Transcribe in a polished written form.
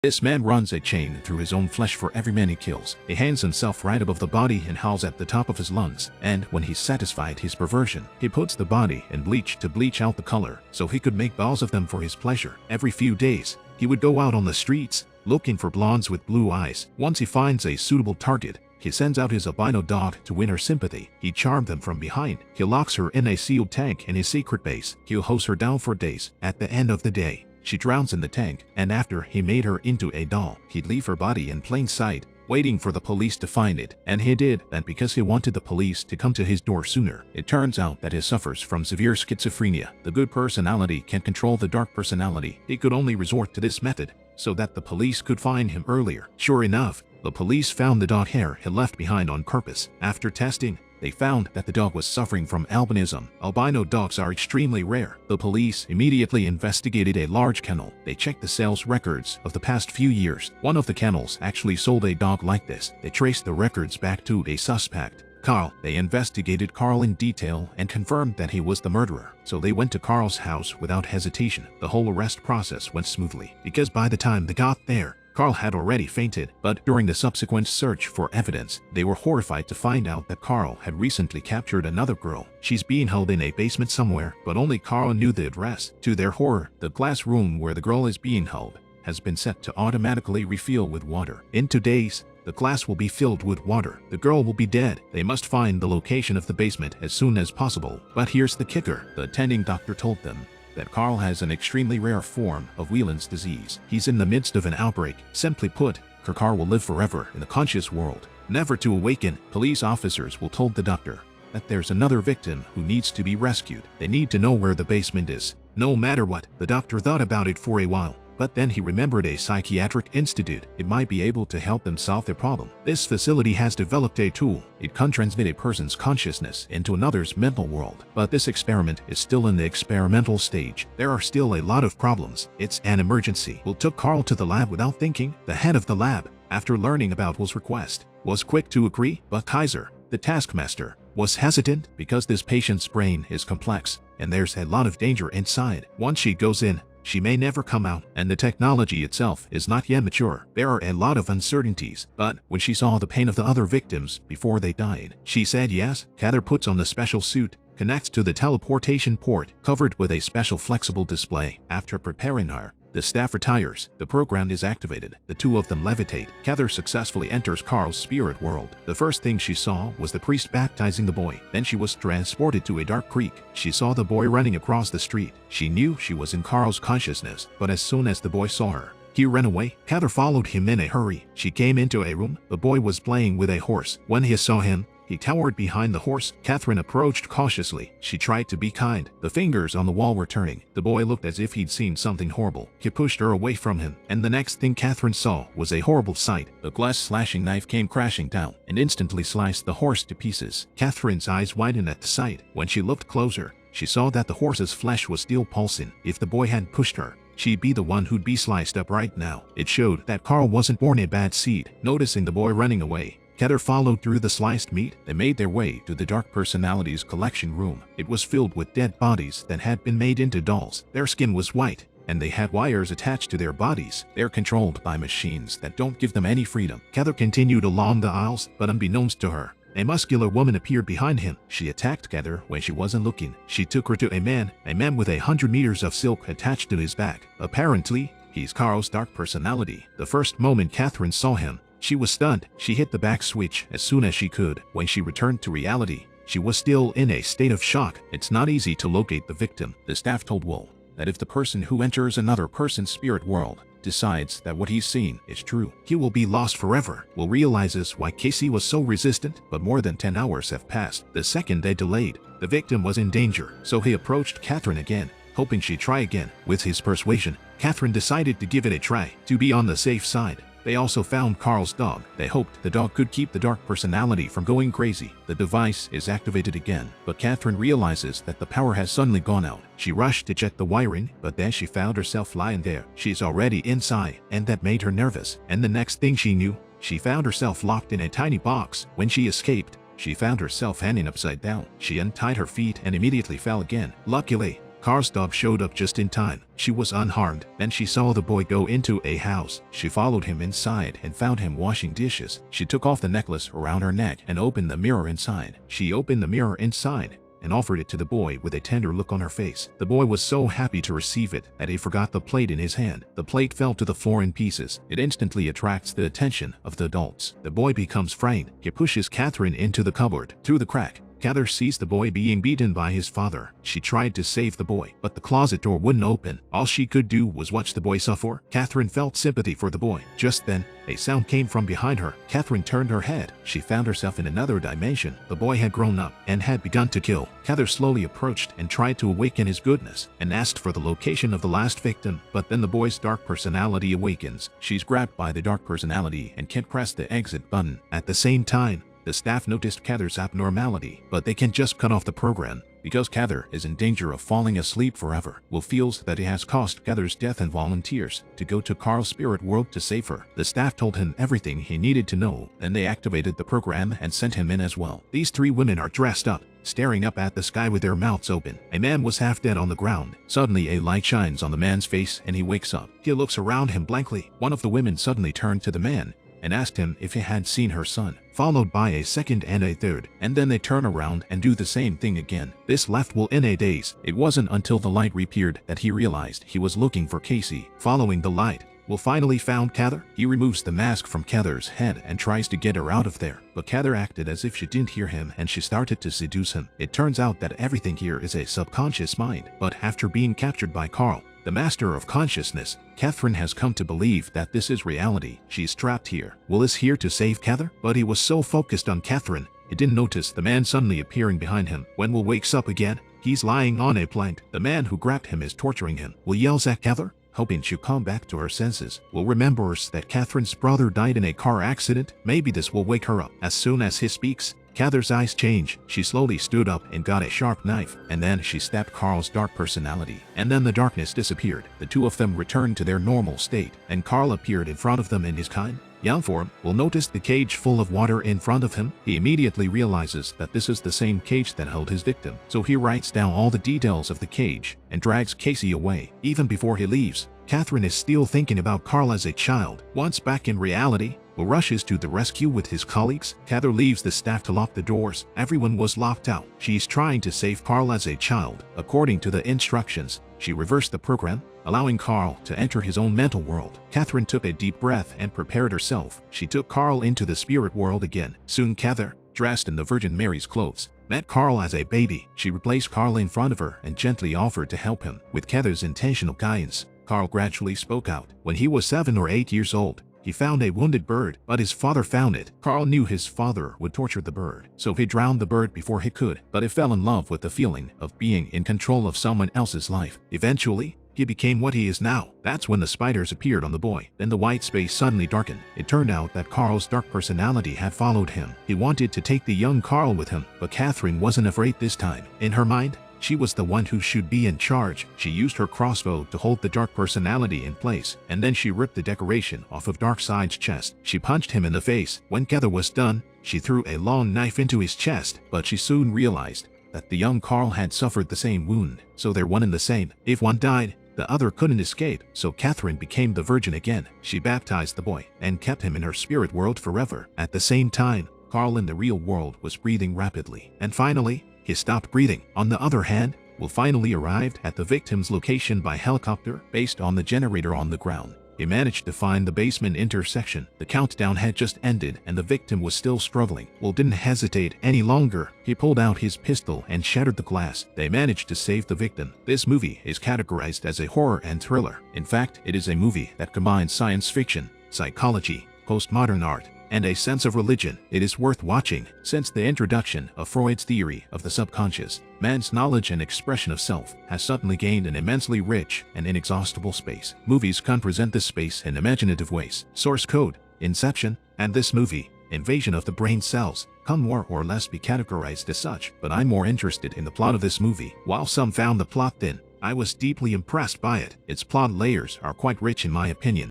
This man runs a chain through his own flesh for every man he kills. He hangs himself right above the body and howls at the top of his lungs. And when he's satisfied his perversion, he puts the body in bleach to bleach out the color, so he could make balls of them for his pleasure. Every few days, he would go out on the streets, looking for blondes with blue eyes. Once he finds a suitable target, he sends out his albino dog to win her sympathy. He charms them from behind. He locks her in a sealed tank in his secret base. He'll hose her down for days. At the end of the day, she drowns in the tank, and after he made her into a doll, he'd leave her body in plain sight, waiting for the police to find it. And he did that because he wanted the police to come to his door sooner. It turns out that he suffers from severe schizophrenia. The good personality can't control the dark personality. He could only resort to this method so that the police could find him earlier. Sure enough, the police found the dog hair he left behind on purpose. After testing, they found that the dog was suffering from albinism. Albino dogs are extremely rare. The police immediately investigated a large kennel. They checked the sales records of the past few years. One of the kennels actually sold a dog like this. They traced the records back to a suspect, Carl. They investigated Carl in detail and confirmed that he was the murderer. So they went to Carl's house without hesitation. The whole arrest process went smoothly, because by the time they got there, Carl had already fainted. But during the subsequent search for evidence, they were horrified to find out that Carl had recently captured another girl. She's being held in a basement somewhere, but only Carl knew the address. To their horror, the glass room where the girl is being held has been set to automatically refill with water. In 2 days, the glass will be filled with water. The girl will be dead. They must find the location of the basement as soon as possible. But here's the kicker. The attending doctor told them that Carl has an extremely rare form of Wieland's disease. He's in the midst of an outbreak. Simply put, Carl will live forever in the conscious world, never to awaken. Police officers will told the doctor that there's another victim who needs to be rescued. They need to know where the basement is, no matter what. The doctor thought about it for a while, but then he remembered a psychiatric institute. It might be able to help them solve their problem. This facility has developed a tool. It can transmit a person's consciousness into another's mental world. But this experiment is still in the experimental stage. There are still a lot of problems. It's an emergency. We took Carl to the lab without thinking. The head of the lab, after learning about Will's request, was quick to agree, but Kaiser, the taskmaster, was hesitant because this patient's brain is complex and there's a lot of danger inside. Once she goes in, she may never come out, and the technology itself is not yet mature. There are a lot of uncertainties, but when she saw the pain of the other victims before they died, she said yes. Heather puts on the special suit, connects to the teleportation port, covered with a special flexible display. After preparing her, the staff retires. The program is activated. The two of them levitate. Heather successfully enters Carl's spirit world. The first thing she saw was the priest baptizing the boy. Then she was transported to a dark creek. She saw the boy running across the street. She knew she was in Carl's consciousness, but as soon as the boy saw her, he ran away. Heather followed him in a hurry. She came into a room. The boy was playing with a horse. When he saw him, he towered behind the horse. Catherine approached cautiously. She tried to be kind. The fingers on the wall were turning. The boy looked as if he'd seen something horrible. He pushed her away from him, and the next thing Catherine saw was a horrible sight. The glass slashing knife came crashing down and instantly sliced the horse to pieces. Catherine's eyes widened at the sight. When she looked closer, she saw that the horse's flesh was still pulsing. If the boy hadn't pushed her, she'd be the one who'd be sliced up right now. It showed that Carl wasn't born a bad seed. Noticing the boy running away, Heather followed through the sliced meat. They made their way to the Dark Personalities collection room. It was filled with dead bodies that had been made into dolls. Their skin was white, and they had wires attached to their bodies. They're controlled by machines that don't give them any freedom. Heather continued along the aisles, but unbeknownst to her, a muscular woman appeared behind him. She attacked Heather when she wasn't looking. She took her to a man with 100 meters of silk attached to his back. Apparently, he's Carl's dark personality. The first moment Catherine saw him, she was stunned. She hit the back switch as soon as she could. When she returned to reality, she was still in a state of shock. It's not easy to locate the victim. The staff told Will that if the person who enters another person's spirit world decides that what he's seen is true, he will be lost forever. Will realizes why Casey was so resistant, but more than 10 hours have passed. The second they delayed, the victim was in danger, so he approached Catherine again, hoping she'd try again. With his persuasion, Catherine decided to give it a try, to be on the safe side. They also found Carl's dog. They hoped the dog could keep the dark personality from going crazy. The device is activated again, but Catherine realizes that the power has suddenly gone out. She rushed to check the wiring, but then she found herself lying there. She's already inside, and that made her nervous. And the next thing she knew, she found herself locked in a tiny box. When she escaped, she found herself hanging upside down. She untied her feet and immediately fell again. Luckily, Carl's dog showed up just in time. She was unharmed. Then she saw the boy go into a house. She followed him inside and found him washing dishes. She took off the necklace around her neck and opened the mirror inside. She opened the mirror inside and offered it to the boy with a tender look on her face. The boy was so happy to receive it that he forgot the plate in his hand. The plate fell to the floor in pieces. It instantly attracts the attention of the adults. The boy becomes frightened. He pushes Catherine into the cupboard. Through the crack, Cather sees the boy being beaten by his father. She tried to save the boy, but the closet door wouldn't open. All she could do was watch the boy suffer. Catherine felt sympathy for the boy. Just then, a sound came from behind her. Catherine turned her head. She found herself in another dimension. The boy had grown up and had begun to kill. Cather slowly approached and tried to awaken his goodness and asked for the location of the last victim. But then the boy's dark personality awakens. She's grabbed by the dark personality and can't press the exit button. At the same time, the staff noticed Cather's abnormality, but they can just cut off the program because Cather is in danger of falling asleep forever. Will feels that he has caused Cather's death and volunteers to go to Carl's spirit world to save her. The staff told him everything he needed to know, then they activated the program and sent him in as well. These three women are dressed up, staring up at the sky with their mouths open. A man was half dead on the ground. Suddenly a light shines on the man's face and he wakes up. He looks around him blankly. One of the women suddenly turned to the man and asked him if he had seen her son, followed by a second and a third, and then they turn around and do the same thing again. This left Will in a daze. It wasn't until the light reappeared that he realized he was looking for Casey. Following the light, Will finally found Cather. He removes the mask from Cather's head and tries to get her out of there, but Cather acted as if she didn't hear him and she started to seduce him. It turns out that everything here is a subconscious mind, but after being captured by Carl, the master of consciousness, Catherine has come to believe that this is reality. She's trapped here. Will is here to save Cather, but he was so focused on Catherine, he didn't notice the man suddenly appearing behind him. When Will wakes up again, he's lying on a plank. The man who grabbed him is torturing him. Will yells at Cather, hoping she'll come back to her senses. Will remembers that Catherine's brother died in a car accident. Maybe this will wake her up. As soon as he speaks, Cather's eyes change. She slowly stood up and got a sharp knife, and then she stabbed Carl's dark personality. And then the darkness disappeared. The two of them returned to their normal state, and Carl appeared in front of them in his kind, young form. Will noticed the cage full of water in front of him. He immediately realizes that this is the same cage that held his victim, so he writes down all the details of the cage and drags Casey away. Even before he leaves, Catherine is still thinking about Carl as a child. Once back in reality, Will rushes to the rescue with his colleagues. Cather leaves the staff to lock the doors. Everyone was locked out. She's trying to save Carl as a child. According to the instructions, she reversed the program, allowing Carl to enter his own mental world. Catherine took a deep breath and prepared herself. She took Carl into the spirit world again. Soon Cather, dressed in the Virgin Mary's clothes, met Carl as a baby. She replaced Carl in front of her and gently offered to help him. With Cather's intentional guidance, Carl gradually spoke out. When he was 7 or 8 years old, he found a wounded bird, but his father found it. Carl knew his father would torture the bird, so he drowned the bird before he could, but he fell in love with the feeling of being in control of someone else's life. Eventually, he became what he is now. That's when the spiders appeared on the boy. Then the white space suddenly darkened. It turned out that Carl's dark personality had followed him. He wanted to take the young Carl with him, but Catherine wasn't afraid this time. In her mind, she was the one who should be in charge. She used her crossbow to hold the dark personality in place, and then she ripped the decoration off of Darkseid's chest. She punched him in the face. When Cather was done, she threw a long knife into his chest, but she soon realized that the young Carl had suffered the same wound, so they're one and the same. If one died, the other couldn't escape, so Catherine became the virgin again. She baptized the boy and kept him in her spirit world forever. At the same time, Carl in the real world was breathing rapidly, and finally, he stopped breathing. On the other hand, Will finally arrived at the victim's location by helicopter based on the generator on the ground. He managed to find the basement intersection. The countdown had just ended and the victim was still struggling. Will didn't hesitate any longer. He pulled out his pistol and shattered the glass. They managed to save the victim. This movie is categorized as a horror and thriller. In fact, it is a movie that combines science fiction, psychology, postmodern art, and a sense of religion. It is worth watching. Since the introduction of Freud's theory of the subconscious, man's knowledge and expression of self has suddenly gained an immensely rich and inexhaustible space. Movies can present this space in imaginative ways. Source code, Inception, and this movie, Invasion of the Brain Cells, can more or less be categorized as such, but I'm more interested in the plot of this movie. While some found the plot thin, I was deeply impressed by it. Its plot layers are quite rich in my opinion.